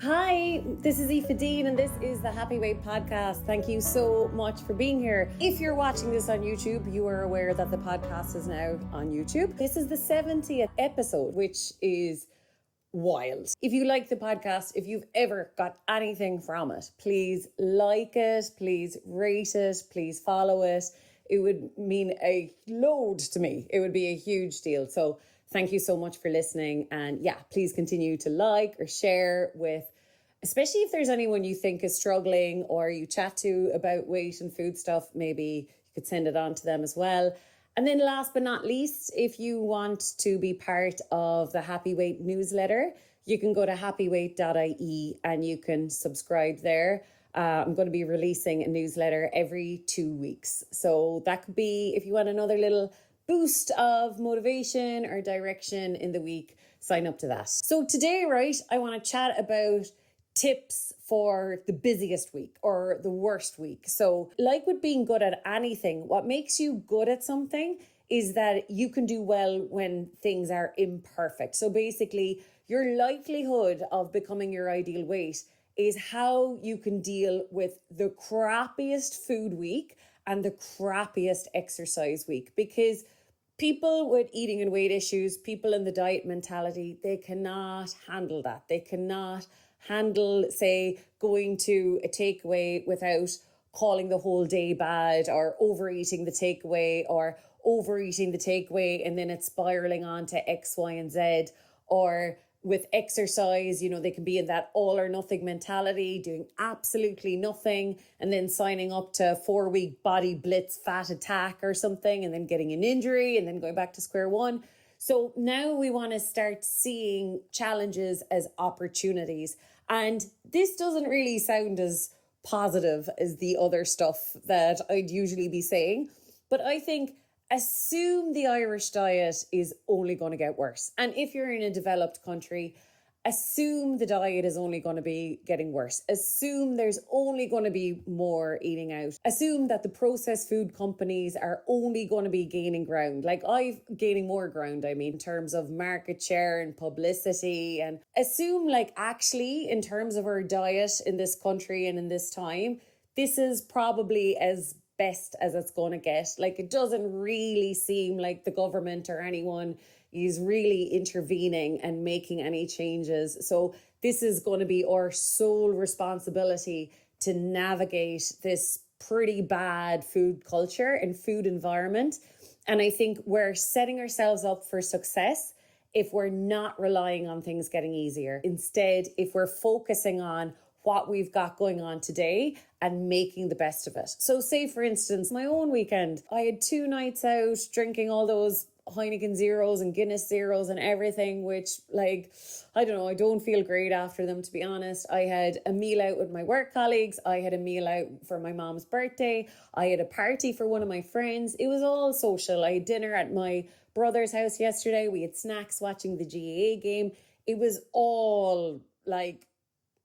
Hi, this is Aoife and this is the Happy Weight Podcast. Thank you so much for being here. If you're watching this on YouTube, you are aware that the podcast is now on YouTube. This is the 70th episode, which is wild. If you like the podcast, if you've ever got anything from it, please like it, please rate it, please follow it. It would mean a load to me. It would be a huge deal. So thank you so much for listening. And yeah, please continue to like or share with, especially if there's anyone you think is struggling or you chat to about weight and food stuff, maybe you could send it on to them as well. And then last but not least, if you want to be part of the Happy Weight newsletter, you can go to happyweight.ie and you can subscribe there. I'm going to be releasing a newsletter every 2 weeks. So that could be, if you want another little boost of motivation or direction in the week, sign up to that. So today, right, I want to chat about tips for the busiest week or the worst week. So like with being good at anything, what makes you good at something is that you can do well when things are imperfect. So basically, your likelihood of becoming your ideal weight is how you can deal with the crappiest food week and the crappiest exercise week. Because people with eating and weight issues, people in the diet mentality, they cannot handle that. They cannot handle, say, going to a takeaway without calling the whole day bad, or overeating the takeaway, or overeating the takeaway and then it's spiraling on to X, Y, and Z. Or with exercise, you know, they can be in that all or nothing mentality, doing absolutely nothing, and then signing up to a 4-week body blitz fat attack or something, and then getting an injury and then going back to square one. So now we want to start seeing challenges as opportunities. And this doesn't really sound as positive as the other stuff that I'd usually be saying, but I think assume the Irish diet is only going to get worse. And if you're in a developed country, assume the diet is only going to be getting worse. Assume there's only going to be more eating out. Assume that the processed food companies are only going to be gaining ground. Like gaining more ground, I mean, in terms of market share and publicity. And assume like actually in terms of our diet in this country and in this time, this is probably as best as it's going to get. Like it doesn't really seem like the government or anyone is really intervening and making any changes. So this is going to be our sole responsibility to navigate this pretty bad food culture and food environment. And I think we're setting ourselves up for success if we're not relying on things getting easier. Instead, if we're focusing on what we've got going on today and making the best of it. So say, for instance, my own weekend, I had 2 nights out drinking all those Heineken Zeros and Guinness Zeros and everything, which, like, I don't know, I don't feel great after them, to be honest. I had a meal out with my work colleagues. I had a meal out for my mom's birthday. I had a party for one of my friends. It was all social. I had dinner at my brother's house yesterday. We had snacks watching the GAA game. It was all like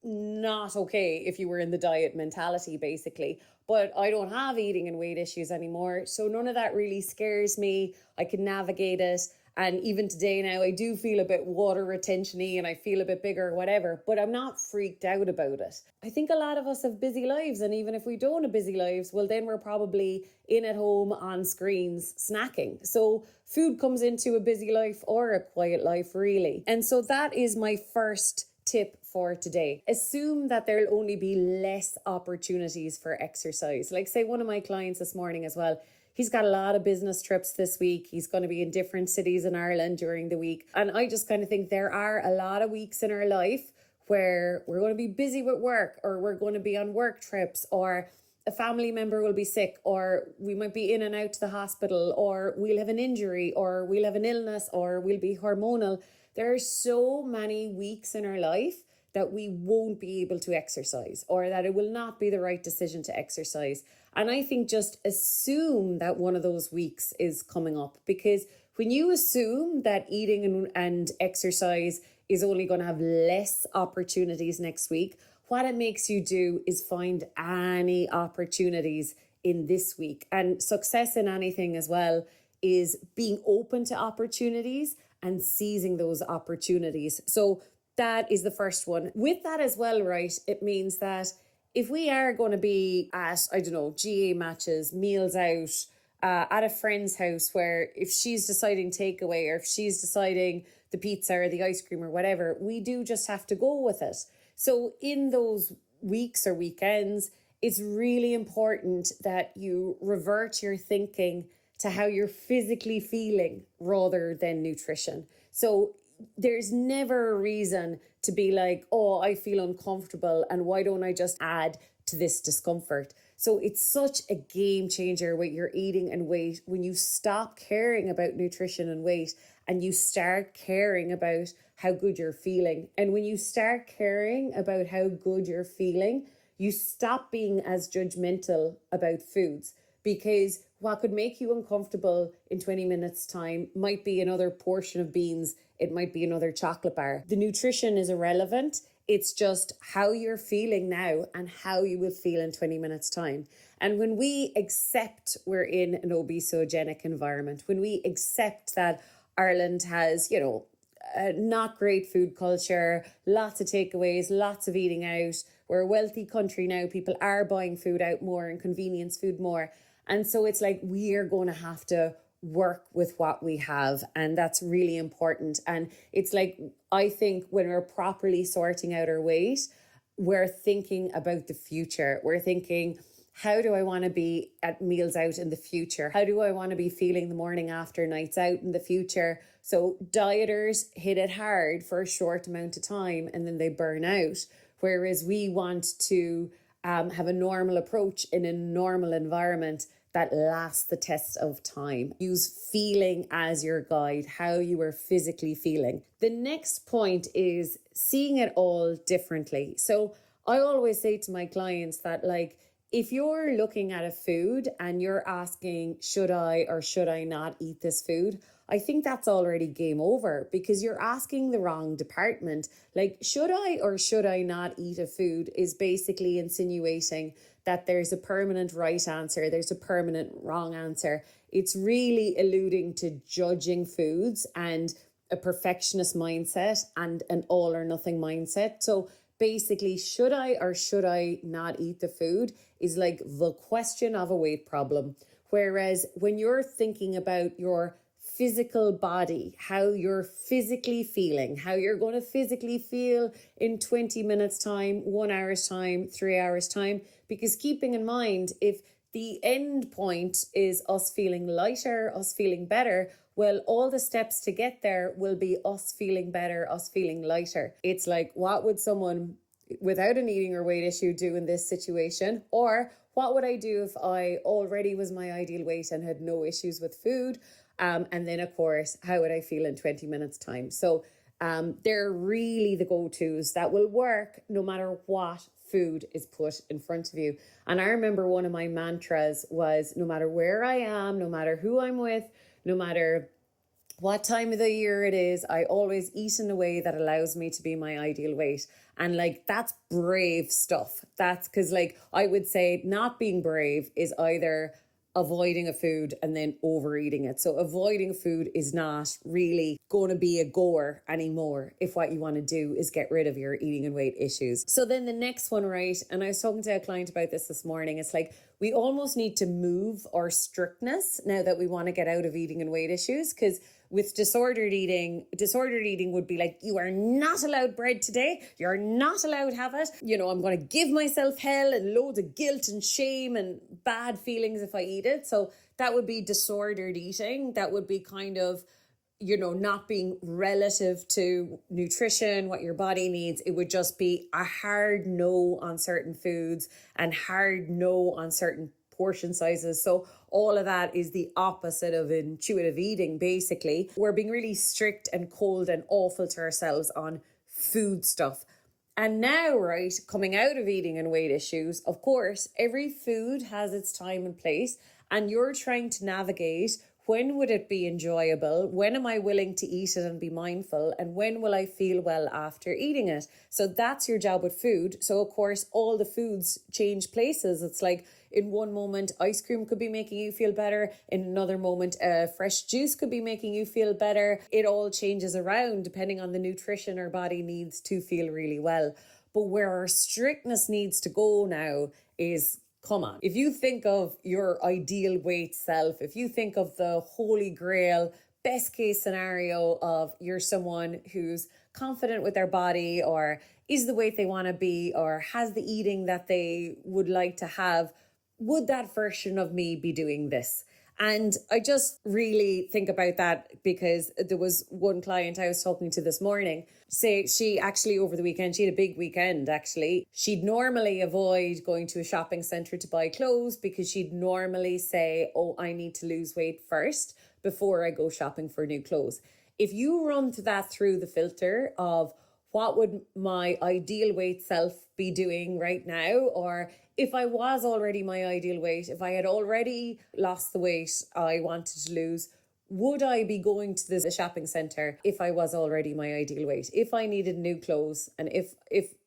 not okay if you were in the diet mentality, basically. But I don't have eating and weight issues anymore, so none of that really scares me. I can navigate it. And even today now, I do feel a bit water retention-y and I feel a bit bigger or whatever, but I'm not freaked out about it. I think a lot of us have busy lives, and even if we don't have busy lives, well, then we're probably in at home on screens snacking. So food comes into a busy life or a quiet life, really. And so that is my first tip for today. Assume that there'll only be less opportunities for exercise. Like, say, one of my clients this morning as well, he's got a lot of business trips this week. He's going to be in different cities in Ireland during the week. And I just kind of think there are a lot of weeks in our life where we're going to be busy with work, or we're going to be on work trips, or a family member will be sick, or we might be in and out to the hospital, or we'll have an injury, or we'll have an illness, or we'll be hormonal. There are so many weeks in our life that we won't be able to exercise, or that it will not be the right decision to exercise. And I think just assume that one of those weeks is coming up, because when you assume that eating and exercise is only going to have less opportunities next week, what it makes you do is find any opportunities in this week. And success in anything as well is being open to opportunities and seizing those opportunities. So that is the first one. With that as well, right, it means that if we are going to be at, I don't know, GA matches, meals out, at a friend's house, where if she's deciding takeaway or if she's deciding the pizza or the ice cream or whatever, we do just have to go with it. So in those weeks or weekends, it's really important that you revert your thinking to how you're physically feeling rather than nutrition. So there's never a reason to be like, oh, I feel uncomfortable and why don't I just add to this discomfort? So it's such a game changer with your eating and weight when you stop caring about nutrition and weight and you start caring about how good you're feeling. And when you start caring about how good you're feeling, you stop being as judgmental about foods, because what could make you uncomfortable in 20 minutes time might be another portion of beans. It might be another chocolate bar. The nutrition is irrelevant. It's just how you're feeling now and how you will feel in 20 minutes time. And when we accept we're in an obesogenic environment, when we accept that Ireland has, not great food culture, lots of takeaways, lots of eating out. We're a wealthy country now. People are buying food out more and convenience food more. And so it's like we are going to have to work with what we have. And that's really important. And it's like, I think when we're properly sorting out our weight, we're thinking about the future. We're thinking, how do I want to be at meals out in the future? How do I want to be feeling the morning after nights out in the future? So dieters hit it hard for a short amount of time and then they burn out. Whereas we want to have a normal approach in a normal environment that lasts the test of time. Use feeling as your guide, how you are physically feeling. The next point is seeing it all differently. So I always say to my clients that, like, if you're looking at a food and you're asking, should I or should I not eat this food? I think that's already game over, because you're asking the wrong department. Like, should I or should I not eat a food is basically insinuating that there's a permanent right answer, there's a permanent wrong answer. It's really alluding to judging foods and a perfectionist mindset and an all or nothing mindset. So basically, should I or should I not eat the food is like the question of a weight problem. Whereas when you're thinking about your physical body, how you're physically feeling, how you're going to physically feel in 20 minutes time, 1 hour's time, 3 hours time, because keeping in mind, if the end point is us feeling lighter, us feeling better, well, all the steps to get there will be us feeling better, us feeling lighter. It's like, what would someone without an eating or weight issue do in this situation? Or what would I do if I already was my ideal weight and had no issues with food? And then, of course, how would I feel in 20 minutes time? So they're really the go-tos that will work no matter what food is put in front of you. And I remember one of my mantras was, no matter where I am, no matter who I'm with, no matter what time of the year it is, I always eat in a way that allows me to be my ideal weight. And like, that's brave stuff. That's because, like, I would say not being brave is either avoiding a food and then overeating it. So avoiding food is not really going to be a goer anymore if what you want to do is get rid of your eating and weight issues. So then the next one, right, and I was talking to a client about this morning, it's like we almost need to move our strictness now that we want to get out of eating and weight issues, because with disordered eating would be like, you are not allowed bread today. You're not allowed to have it. You know, I'm going to give myself hell and loads of guilt and shame and bad feelings if I eat it. So that would be disordered eating. That would be kind of, you know, not being relative to nutrition, what your body needs. It would just be a hard no on certain foods and hard no on certain portion sizes. So all of that is the opposite of intuitive eating, basically. We're being really strict and cold and awful to ourselves on food stuff. And now, right, coming out of eating and weight issues, of course, every food has its time and place, and you're trying to navigate, when would it be enjoyable? When am I willing to eat it and be mindful? And when will I feel well after eating it? So that's your job with food. So of course, all the foods change places. It's like, In one moment, ice cream could be making you feel better. In another moment, fresh juice could be making you feel better. It all changes around depending on the nutrition our body needs to feel really well. But where our strictness needs to go now is, come on, if you think of your ideal weight self, if you think of the holy grail, best case scenario of you're someone who's confident with their body or is the weight they want to be or has the eating that they would like to have, would that version of me be doing this? And I just really think about that because there was one client I was talking to this morning say she actually over the weekend, she had a big weekend actually. She'd normally avoid going to a shopping centre to buy clothes because she'd normally say, oh, I need to lose weight first before I go shopping for new clothes. If you run that through the filter of what would my ideal weight self be doing right now, or if I was already my ideal weight, if I had already lost the weight I wanted to lose, would I be going to the shopping centre if I was already my ideal weight? If I needed new clothes, and if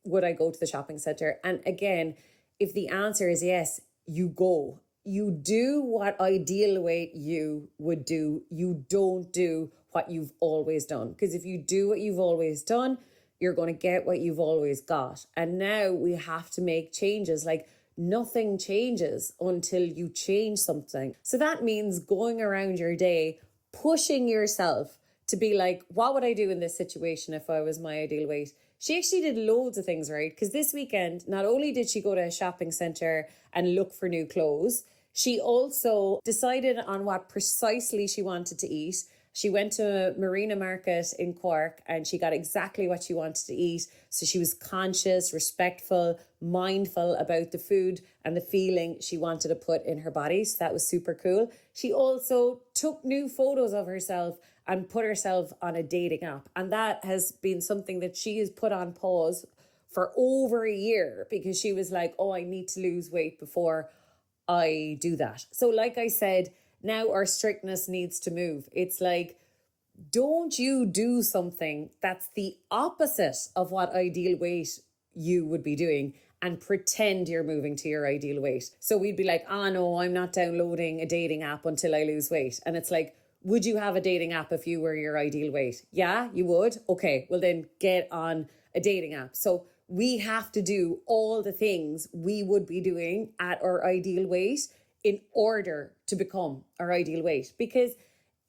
would I go to the shopping centre? And again, if the answer is yes, you go. You do what ideal weight you would do. You don't do what you've always done. Because if you do what you've always done, you're going to get what you've always got. And now we have to make changes. Like, nothing changes until you change something. So that means going around your day, pushing yourself to be like, what would I do in this situation if I was my ideal weight? She actually did loads of things, right? Because this weekend, not only did she go to a shopping centre and look for new clothes, she also decided on what precisely she wanted to eat. She went to Marina Market in Cork and she got exactly what she wanted to eat. So she was conscious, respectful, mindful about the food and the feeling she wanted to put in her body. So that was super cool. She also took new photos of herself and put herself on a dating app. And that has been something that she has put on pause for over a year because she was like, oh, I need to lose weight before I do that. So like I said, now our strictness needs to move. It's like, don't you do something that's the opposite of what ideal weight you would be doing and pretend you're moving to your ideal weight. So we'd be like, oh no, I'm not downloading a dating app until I lose weight. And it's like, would you have a dating app if you were your ideal weight? Yeah, you would. Okay, well then get on a dating app. So we have to do all the things we would be doing at our ideal weight in order to become our ideal weight, because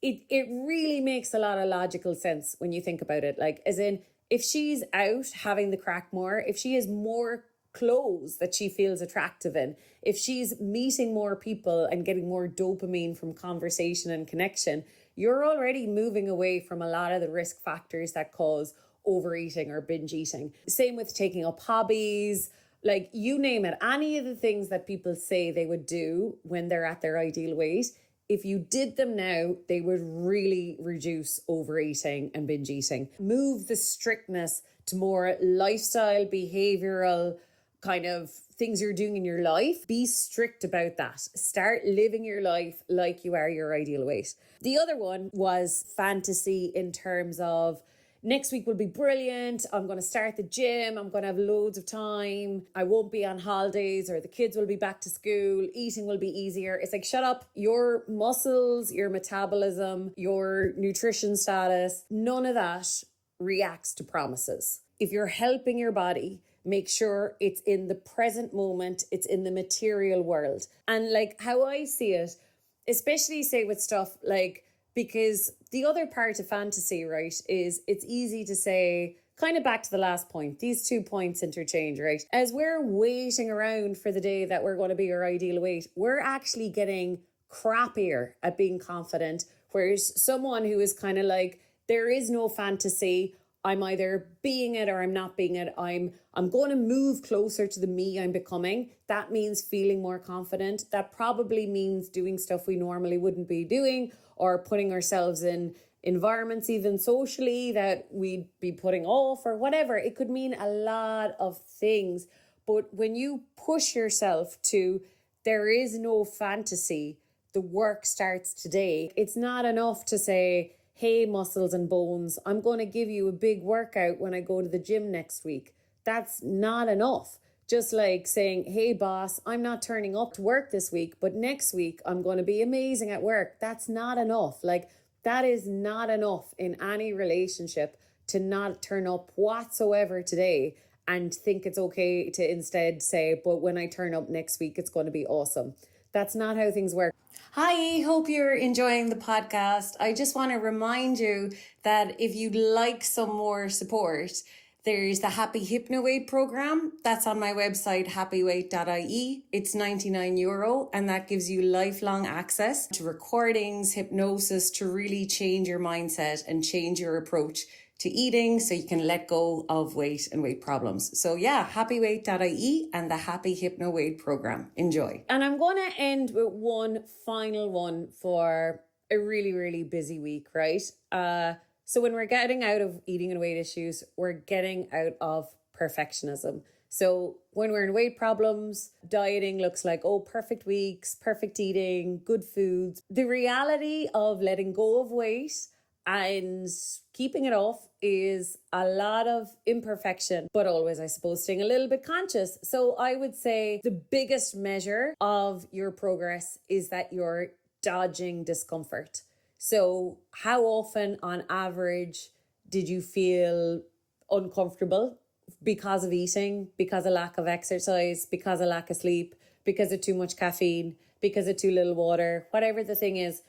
it really makes a lot of logical sense when you think about it. Like, as in, if she's out having the crack more, if she has more clothes that she feels attractive in, if she's meeting more people and getting more dopamine from conversation and connection, you're already moving away from a lot of the risk factors that cause overeating or binge eating. Same with taking up hobbies, like you name it, any of the things that people say they would do when they're at their ideal weight. If you did them now, they would really reduce overeating and binge eating. Move the strictness to more lifestyle, behavioral kind of things you're doing in your life. Be strict about that. Start living your life like you are your ideal weight. The other one was fantasy in terms of, next week will be brilliant. I'm going to start the gym. I'm going to have loads of time. I won't be on holidays, or the kids will be back to school. Eating will be easier. It's like, shut up. Your muscles, your metabolism, your nutrition status, none of that reacts to promises. If you're helping your body, make sure it's in the present moment. It's in the material world. And like how I see it, especially say with stuff like, because the other part of fantasy, right, is it's easy to say, kind of back to the last point, these 2 points interchange, right? As we're waiting around for the day that we're going to be our ideal weight, we're actually getting crappier at being confident. Whereas someone who is kind of like, there is no fantasy, I'm either being it or I'm not being it. I'm going to move closer to the me I'm becoming. That means feeling more confident. That probably means doing stuff we normally wouldn't be doing, or putting ourselves in environments, even socially, that we'd be putting off, or whatever. It could mean a lot of things. But when you push yourself to, there is no fantasy, the work starts today. It's not enough to say, hey, muscles and bones, I'm going to give you a big workout when I go to the gym next week. That's not enough. Just like saying, hey boss, I'm not turning up to work this week, but next week I'm going to be amazing at work. That's not enough. Like, that is not enough in any relationship to not turn up whatsoever today and think it's okay to instead say, but when I turn up next week, it's going to be awesome. That's not how things work. Hi, hope you're enjoying the podcast. I just want to remind you that if you'd like some more support, there's the Happy Hypno Weight program. That's on my website, happyweight.ie. It's €99, and that gives you lifelong access to recordings, hypnosis, to really change your mindset and change your approach to eating so you can let go of weight and weight problems. So yeah, happyweight.ie and the Happy Hypno Weight program. Enjoy. And I'm going to end with one final one for a really, really busy week, right? So when we're getting out of eating and weight issues, we're getting out of perfectionism. So when we're in weight problems, dieting looks like, oh, perfect weeks, perfect eating, good foods. The reality of letting go of weight and keeping it off is a lot of imperfection, but always, I suppose, staying a little bit conscious. So I would say the biggest measure of your progress is that you're dodging discomfort. So how often on average did you feel uncomfortable because of eating, because of lack of exercise, because of lack of sleep, because of too much caffeine, because of too little water, whatever the thing is?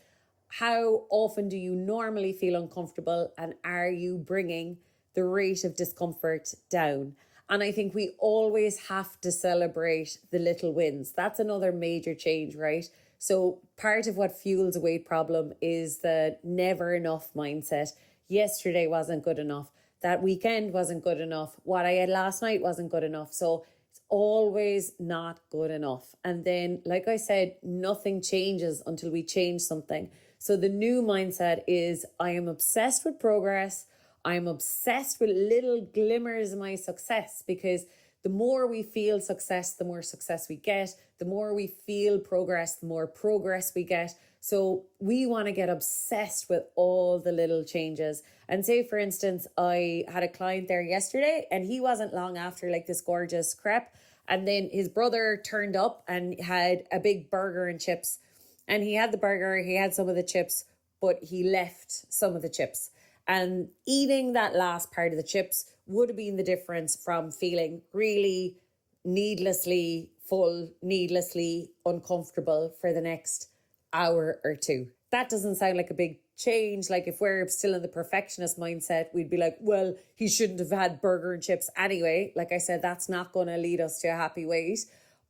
How often do you normally feel uncomfortable, and are you bringing the rate of discomfort down? And I think we always have to celebrate the little wins. That's another major change, right? So part of what fuels a weight problem is the never enough mindset. Yesterday wasn't good enough. That weekend wasn't good enough. What I had last night wasn't good enough. So it's always not good enough. And then, like I said, nothing changes until we change something. So the new mindset is, I am obsessed with progress. I'm obsessed with little glimmers of my success, because the more we feel success, the more success we get. The more we feel progress, the more progress we get. So we want to get obsessed with all the little changes. And say, for instance, I had a client there yesterday, and he wasn't long after like this gorgeous crepe. And then his brother turned up and had a big burger and chips. And he had the burger, he had some of the chips, but he left some of the chips. And eating that last part of the chips would have been the difference from feeling really needlessly full, needlessly uncomfortable for the next hour or two. That doesn't sound like a big change. Like, if we're still in the perfectionist mindset, we'd be like, well, he shouldn't have had burger and chips anyway. Like I said, that's not going to lead us to a happy weight.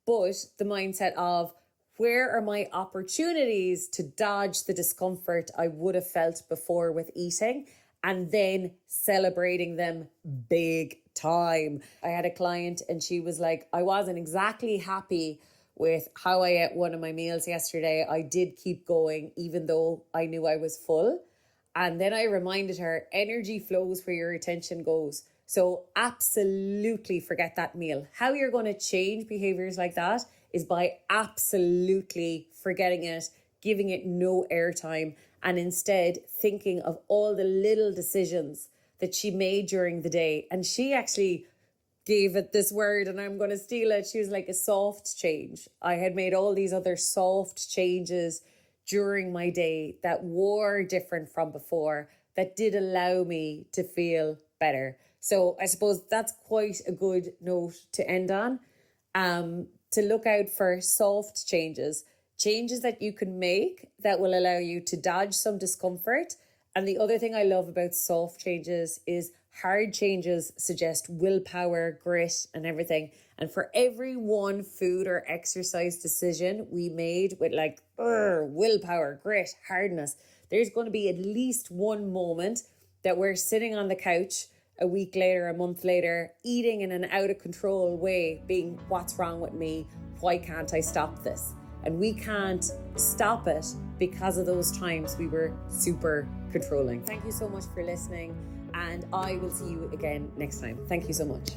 But the mindset of, where are my opportunities to dodge the discomfort I would have felt before with eating, and then celebrating them big time. I had a client and she was like, I wasn't exactly happy with how I ate one of my meals yesterday. I did keep going even though I knew I was full. And then I reminded her, energy flows where your attention goes. So absolutely forget that meal. How you're going to change behaviors like that is by absolutely forgetting it, giving it no airtime, and instead thinking of all the little decisions that she made during the day. And she actually gave it this word, and I'm going to steal it. She was like, a soft change. I had made all these other soft changes during my day that were different from before, that did allow me to feel better. So I suppose that's quite a good note to end on. To look out for soft changes that you can make that will allow you to dodge some discomfort. And the other thing I love about soft changes is hard changes suggest willpower, grit, and everything. And for every one food or exercise decision we made with like willpower, grit, hardness, there's going to be at least one moment that we're sitting on the couch a week later, a month later, eating in an out of control way, being, what's wrong with me? Why can't I stop this? And we can't stop it because of those times we were super controlling. Thank you so much for listening, and I will see you again next time. Thank you so much.